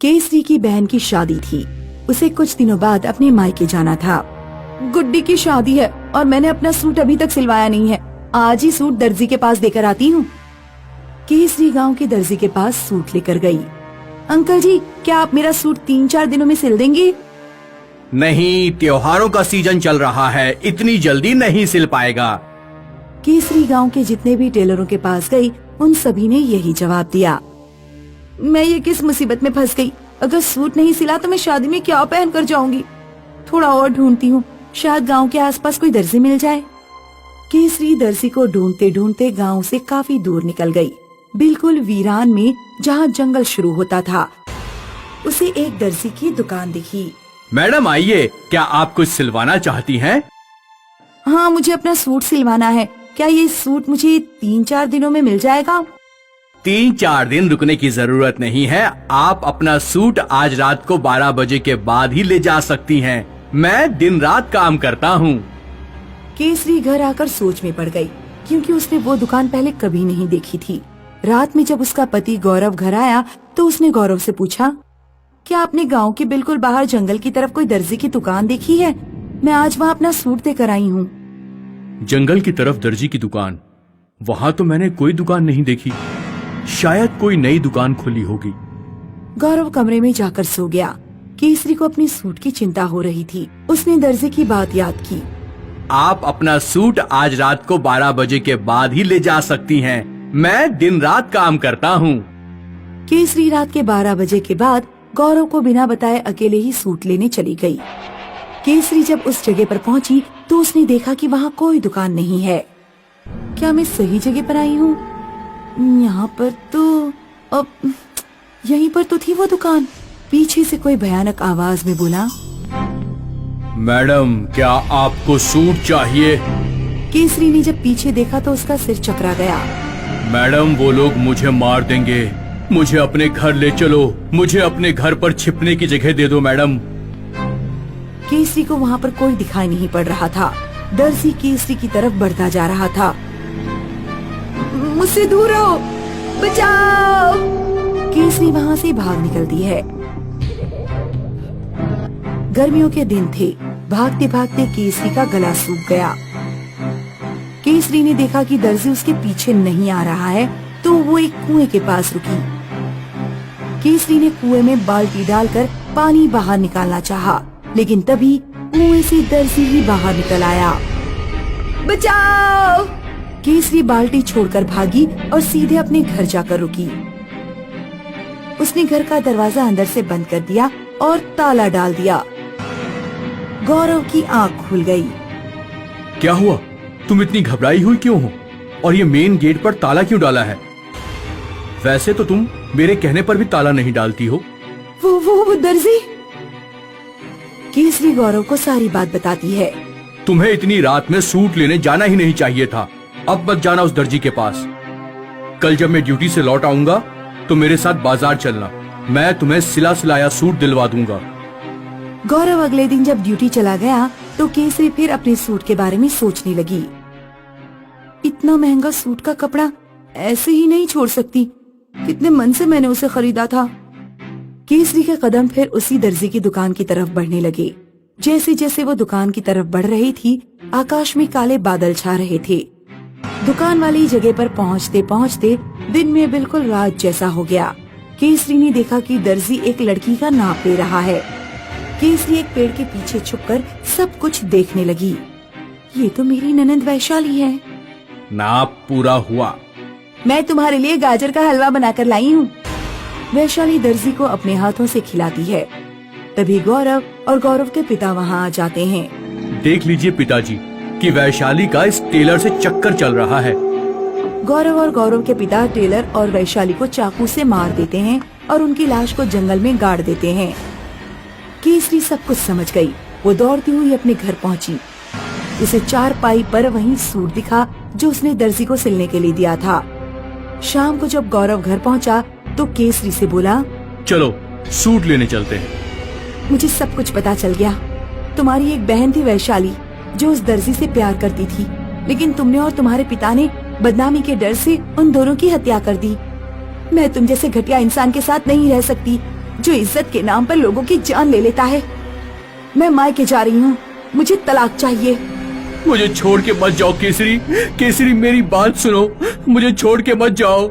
केसरी की बहन की शादी थी। उसे कुछ दिनों बाद अपने मायके जाना था। गुड्डी की शादी है और मैंने अपना सूट अभी तक सिलवाया नहीं है। आज ही सूट दर्जी के पास देकर आती हूँ। केसरी गांव के दर्जी के पास सूट लेकर गई। अंकल जी, क्या आप मेरा सूट 3-4 दिनों में सिल देंगे? नहीं, त्योहारों का सीजन चल रहा है, इतनी जल्दी नहीं सिल पाएगा। केसरी गांव के जितने भी टेलरों के पास गई, उन सभी ने यही जवाब दिया। मैं ये किस मुसीबत में फंस गई। अगर सूट नहीं सिला तो मैं शादी में क्या पहन कर जाऊंगी। थोड़ा और ढूंढती हूँ, शायद गांव के आसपास कोई दर्जी मिल जाए। केसरी दर्जी को ढूंढते ढूंढते गांव से काफी दूर निकल गई, बिल्कुल वीरान में जहाँ जंगल शुरू होता था। उसे एक दर्जी की दुकान दिखी। मैडम आइए, क्या आप कुछ सिलवाना चाहती हैं? हाँ, मुझे अपना सूट सिलवाना है। क्या ये सूट मुझे 3-4 दिनों में मिल जाएगा? 3-4 दिन रुकने की जरूरत नहीं है। आप अपना सूट आज रात को 12 बजे के बाद ही ले जा सकती हैं। मैं दिन रात काम करता हूँ। केसरी घर आकर सोच में पड़ गई, क्योंकि उसने वो दुकान पहले कभी नहीं देखी थी। रात में जब उसका पति गौरव घर आया तो उसने गौरव से पूछा, क्या आपने गांव के बिल्कुल बाहर जंगल की तरफ कोई दर्जी की दुकान देखी है? मैं आज वहाँ अपना सूट देकर आई हूँ। जंगल की तरफ दर्जी की दुकान? वहाँ तो मैंने कोई दुकान नहीं देखी। शायद कोई नई दुकान खुली होगी। गौरव कमरे में जाकर सो गया। केसरी को अपने सूट की चिंता हो रही थी। उसने दर्जी की बात याद की। आप अपना सूट आज रात को 12 बजे के बाद ही ले जा सकती हैं। मैं दिन रात काम करता हूँ। केसरी रात के 12 बजे के बाद गौरव को बिना बताए अकेले ही सूट लेने चली गई। केसरी जब उस जगह पर पहुंची तो उसने देखा कि वहाँ कोई दुकान नहीं है। क्या मैं सही जगह पर आई हूँ? यहाँ पर तो अब यहीं पर तो थी वो दुकान। पीछे से कोई भयानक आवाज में बोला, मैडम, क्या आपको सूट चाहिए? केसरी ने जब पीछे देखा तो उसका सिर चकरा गया। मैडम, वो लोग मुझे मार देंगे। मुझे अपने घर ले चलो। मुझे अपने घर पर छिपने की जगह दे दो मैडम। केसरी को वहाँ पर कोई दिखाई नहीं पड़ रहा था। दर्जी केसरी की तरफ बढ़ता जा रहा था। मुझसे दूर रहो, बचाओ! केसरी वहाँ से भाग निकलती है। गर्मियों के दिन थे। भागते भागते केसरी का गला सूख गया। केसरी ने देखा कि दर्जी उसके पीछे नहीं आ रहा है तो वो एक कुएं के पास रुकी। केसरी ने कुएं में बाल्टी डालकर पानी बाहर निकालना चाहा, लेकिन तभी कुएं से दर्जी ही बाहर निकल आया। बचाओ! केसरी बाल्टी छोड़कर भागी और सीधे अपने घर जाकर रुकी। उसने घर का दरवाजा अंदर से बंद कर दिया और ताला डाल दिया। गौरव की आंख खुल गई। क्या हुआ? तुम इतनी घबराई हुई क्यों हो? और ये मेन गेट पर ताला क्यों डाला है? वैसे तो तुम मेरे कहने पर भी ताला नहीं डालती हो। वो दर्जी। केसरी गौरव को सारी बात बताती है। तुम्हें इतनी रात में सूट लेने जाना ही नहीं चाहिए था। अब मत जाना उस दर्जी के पास। कल जब मैं ड्यूटी से लौट आऊंगा तो मेरे साथ बाजार चलना। मैं तुम्हें सिला सिलाया सूट दिलवा दूंगा। गौरव अगले दिन जब ड्यूटी चला गया तो केसरी फिर अपने सूट के बारे में सोचने लगी। इतना महंगा सूट का कपड़ा ऐसे ही नहीं छोड़ सकती। कितने मन से मैंने उसे खरीदा था। केसरी के कदम फिर उसी दर्जी की दुकान की तरफ बढ़ने लगे। जैसे जैसे वो दुकान की तरफ बढ़ रही थी, आकाश में काले बादल छा रहे थे। दुकान वाली जगह पर पहुंचते पहुंचते दिन में बिल्कुल रात जैसा हो गया। केसरी ने देखा कि दर्जी एक लड़की का नाप ले रहा है। केसरी एक पेड़ के पीछे छुपकर सब कुछ देखने लगी। ये तो मेरी ननंद वैशाली है। नाप पूरा हुआ। मैं तुम्हारे लिए गाजर का हलवा बनाकर लाई हूँ। वैशाली दर्जी को अपने हाथों से खिलाती है। तभी गौरव और गौरव के पिता वहाँ आ जाते हैं। देख लीजिए पिताजी कि वैशाली का इस टेलर से चक्कर चल रहा है। गौरव और गौरव के पिता टेलर और वैशाली को चाकू से मार देते हैं और उनकी लाश को जंगल में गाड़ देते हैं। केसरी सब कुछ समझ गई। वो दौड़ती हुई अपने घर पहुंची। उसे 4 पाई पर वही सूट दिखा जो उसने दर्जी को सिलने के लिए दिया था। शाम को जब गौरव घर पहुंचा तो केसरी से बोला, चलो सूट लेने चलते हैं। मुझे सब कुछ पता चल गया। तुम्हारी एक बहन थी वैशाली जो उस दर्जी से प्यार करती थी, लेकिन तुमने और तुम्हारे पिता ने बदनामी के डर से उन दोनों की हत्या कर दी। मैं तुम जैसे घटिया इंसान के साथ नहीं रह सकती। जो इज्जत के नाम पर लोगों की जान ले लेता है। मैं मायके जा रही हूँ, मुझे तलाक चाहिए। मुझे छोड़ के मत जाओ केसरी, केसरी मेरी बात सुनो, मुझे छोड़ के मत जाओ।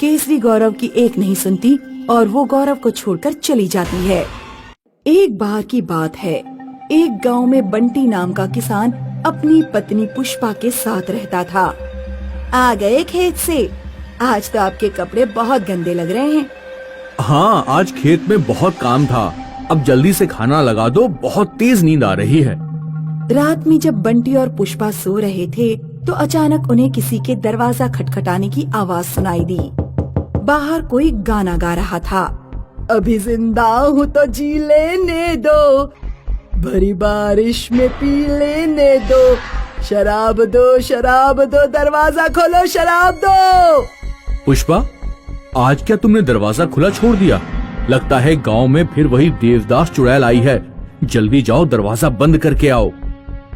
केसरी गौरव की एक नहीं सुनती और वो गौरव को छोड़कर चली जाती है। एक बार की बात है, एक गांव में बंटी नाम का किसान अपनी पत्नी पुष्पा के साथ रहता था। आ गए खेत से? आज तो आपके कपड़े बहुत गंदे लग रहे हैं। हाँ, आज खेत में बहुत काम था, अब जल्दी से खाना लगा दो, बहुत तेज नींद आ रही है। रात में जब बंटी और पुष्पा सो रहे थे तो अचानक उन्हें किसी के दरवाजा खटखटाने की आवाज सुनाई दी। बाहर कोई गाना गा रहा था। अभी जिंदा हूँ तो जी लेने दो, भरी बारिश में पी लेने दो, शराब दो, दरवाजा खोलो, शराब दो। पुष्पा, आज क्या तुमने दरवाजा खुला छोड़ दिया? लगता है गांव में फिर वही देवदास चुड़ैल आई है। जल्दी जाओ, दरवाजा बंद करके आओ।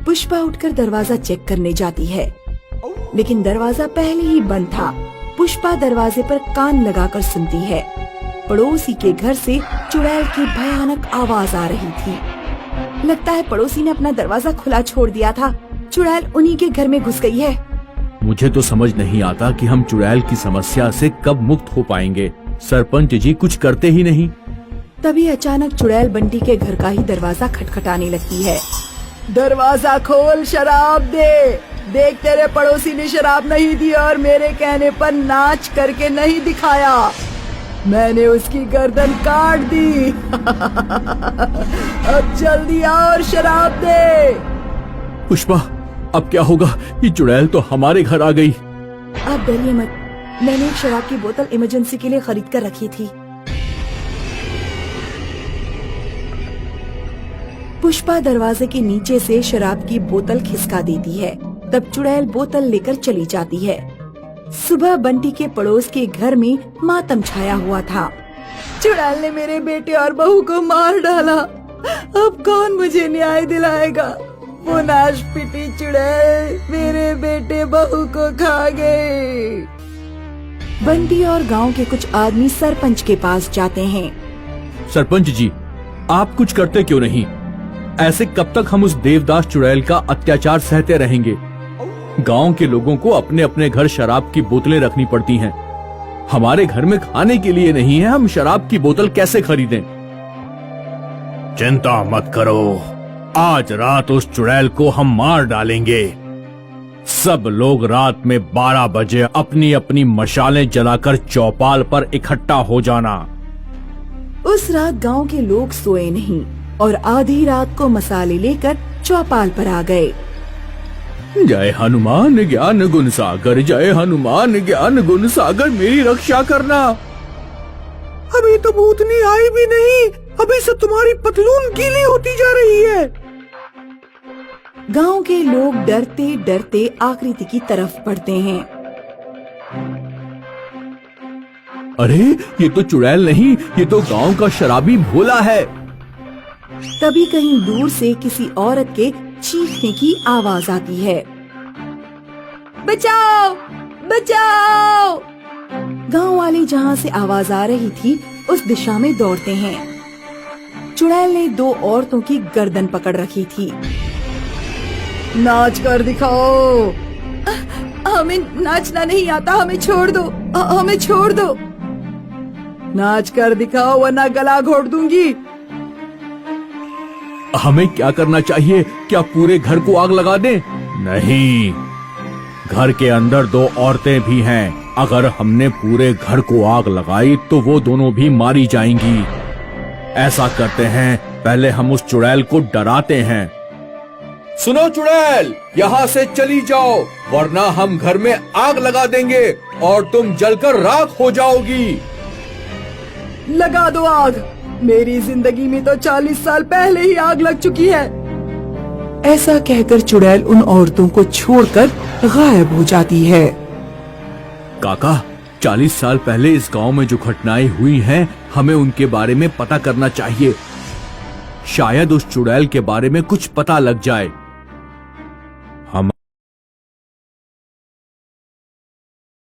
पुष्पा उठकर दरवाजा चेक करने जाती है, लेकिन दरवाजा पहले ही बंद था। पुष्पा दरवाजे पर कान लगाकर सुनती है। पड़ोसी के घर से चुड़ैल की भयानक आवाज आ रही थी। लगता है पड़ोसी ने अपना दरवाजा खुला छोड़ दिया था। चुड़ैल उन्हीं के घर में घुस गई है। मुझे तो समझ नहीं आता कि हम चुड़ैल की समस्या से कब मुक्त हो पाएंगे। सरपंच जी कुछ करते ही नहीं। तभी अचानक चुड़ैल बंटी के घर का ही दरवाजा खटखटाने लगती है। दरवाजा खोल, शराब दे। देख, तेरे पड़ोसी ने शराब नहीं दी और मेरे कहने पर नाच करके नहीं दिखाया। मैंने उसकी गर्दन काट दी। अब जल्दी आ और शराब दे। पुष्पा, अब क्या होगा? ये चुड़ैल तो हमारे घर आ गई। आप डरिए मत, मैंने एक शराब की बोतल इमरजेंसी के लिए खरीद कर रखी थी। पुष्पा दरवाजे के नीचे से शराब की बोतल खिसका देती है। तब चुड़ैल बोतल लेकर चली जाती है। सुबह बंटी के पड़ोस के घर में मातम छाया हुआ था। चुड़ैल ने मेरे बेटे और बहू को मार डाला। अब कौन मुझे न्याय दिलाएगा? वो नाश पिटी चुड़ैल मेरे बेटे बहू को खा गए। बंटी और गांव के कुछ आदमी सरपंच के पास जाते हैं। सरपंच जी, आप कुछ करते क्यों नहीं? ऐसे कब तक हम उस देवदास चुड़ैल का अत्याचार सहते रहेंगे? गांव के लोगों को अपने अपने घर शराब की बोतलें रखनी पड़ती हैं। हमारे घर में खाने के लिए नहीं है, हम शराब की बोतल कैसे खरीदें? चिंता मत करो, आज रात उस चुड़ैल को हम मार डालेंगे। सब लोग रात में 12 बजे अपनी अपनी मशालें जलाकर चौपाल पर इकट्ठा हो जाना। उस रात गांव के लोग सोए नहीं और आधी रात को मसाले लेकर चौपाल पर आ गए। जय हनुमान ज्ञान गुण सागर, जय हनुमान ज्ञान गुण सागर, मेरी रक्षा करना। अभी तो भूतनी आई भी नहीं, अभी से तुम्हारी पतलून गीली होती जा रही है। गांव के लोग डरते डरते आकृति की तरफ बढ़ते हैं। अरे ये तो चुड़ैल नहीं, ये तो गांव का शराबी भोला है। तभी कहीं दूर से किसी औरत के चीखने की आवाज आती है। बचाओ, बचाओ! गांव वाले जहां से आवाज आ रही थी उस दिशा में दौड़ते हैं। चुड़ैल ने 2 औरतों की गर्दन पकड़ रखी थी। नाच कर दिखाओ। हमें नाचना नहीं आता, हमें छोड़ दो, हमें छोड़ दो। नाच कर दिखाओ वरना गला घोट दूंगी। हमें क्या करना चाहिए? क्या पूरे घर को आग लगा दें? नहीं, घर के अंदर 2 औरतें भी हैं। अगर हमने पूरे घर को आग लगाई तो वो दोनों भी मारी जाएंगी। ऐसा करते हैं, पहले हम उस चुड़ैल को डराते हैं। सुनो चुड़ैल, यहाँ से चली जाओ वरना हम घर में आग लगा देंगे और तुम जलकर राख हो जाओगी। लगा दो आग, मेरी जिंदगी में तो 40 साल पहले ही आग लग चुकी है। ऐसा कहकर चुड़ैल उन औरतों को छोड़कर गायब हो जाती है। काका, 40 साल पहले इस गांव में जो घटनाएं हुई हैं, हमें उनके बारे में पता करना चाहिए। शायद उस चुड़ैल के बारे में कुछ पता लग जाए।